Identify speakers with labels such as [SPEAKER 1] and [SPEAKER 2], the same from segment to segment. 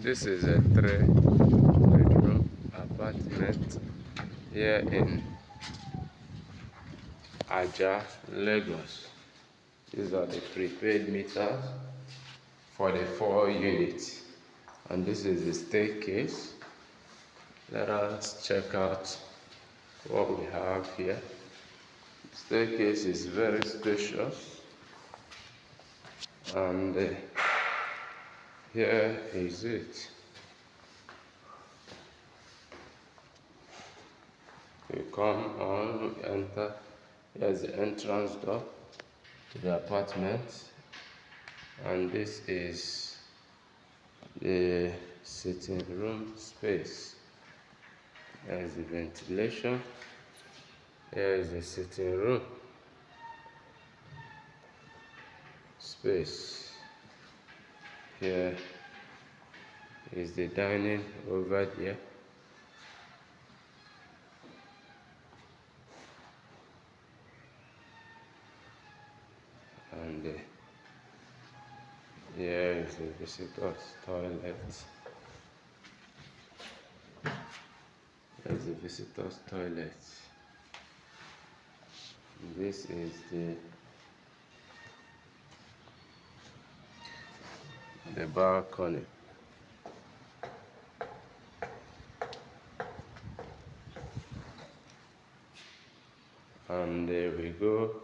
[SPEAKER 1] This is a 3-bedroom apartment here in Ajah, Lagos. These are the prepaid meters for the 4 units, and this is the staircase. Let us check out what we have here. The staircase is very spacious, and here is it. We come on, we enter. Here's the entrance door to the apartment, and this is the sitting room space. There's the ventilation. Here is the sitting room space. Here is the dining over there. And here is the visitor's toilet. There's the visitor's toilet. This is the balcony. And there we go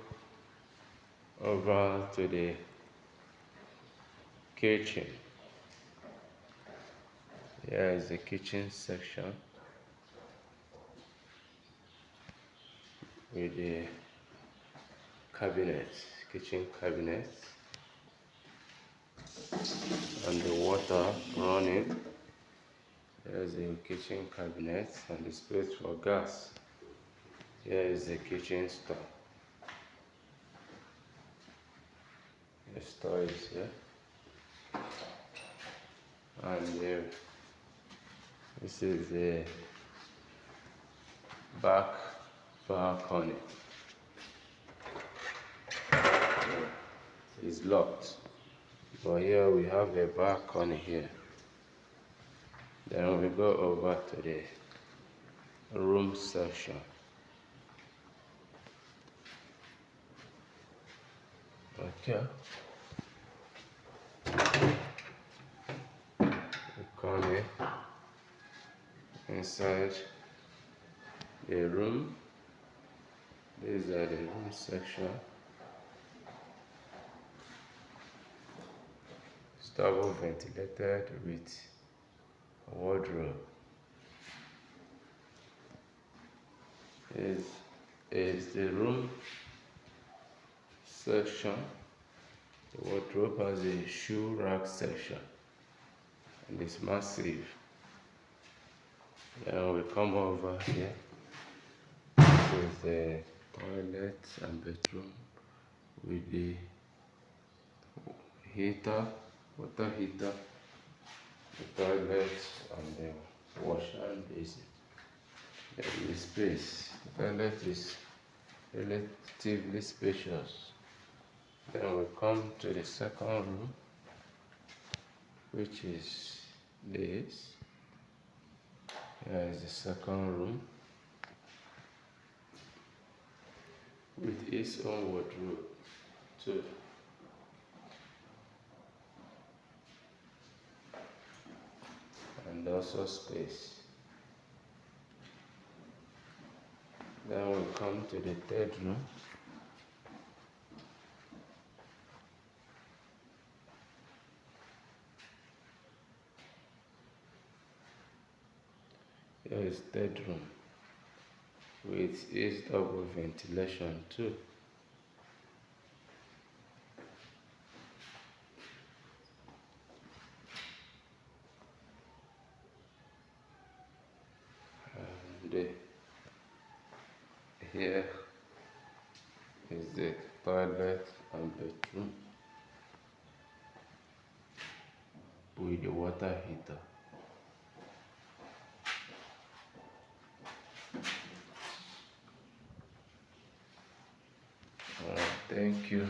[SPEAKER 1] over to the kitchen. Here is the kitchen section with the cabinets, kitchen cabinets, and the water running. There's the kitchen cabinet and the space for gas. Here is the kitchen store. The store is here, and here, this is the back balcony. It's locked, but here we have a balcony here. Then we go over to the room section. Okay. We come in inside the room. These are the room section. It's double ventilated with a wardrobe. Is the room section. The wardrobe has a shoe rack section, and it's massive. Then we come over here. This is the toilet and bedroom with the heater, water heater, the toilet, and the wash and basin. There is space. The toilet is relatively spacious. Then we come to the second room, which is this. Here is the second room with its own wardrobe too. And also space. Then we come to the third room. Here is third room with its double ventilation too. And here is the toilet and bedroom with the water heater. Thank you.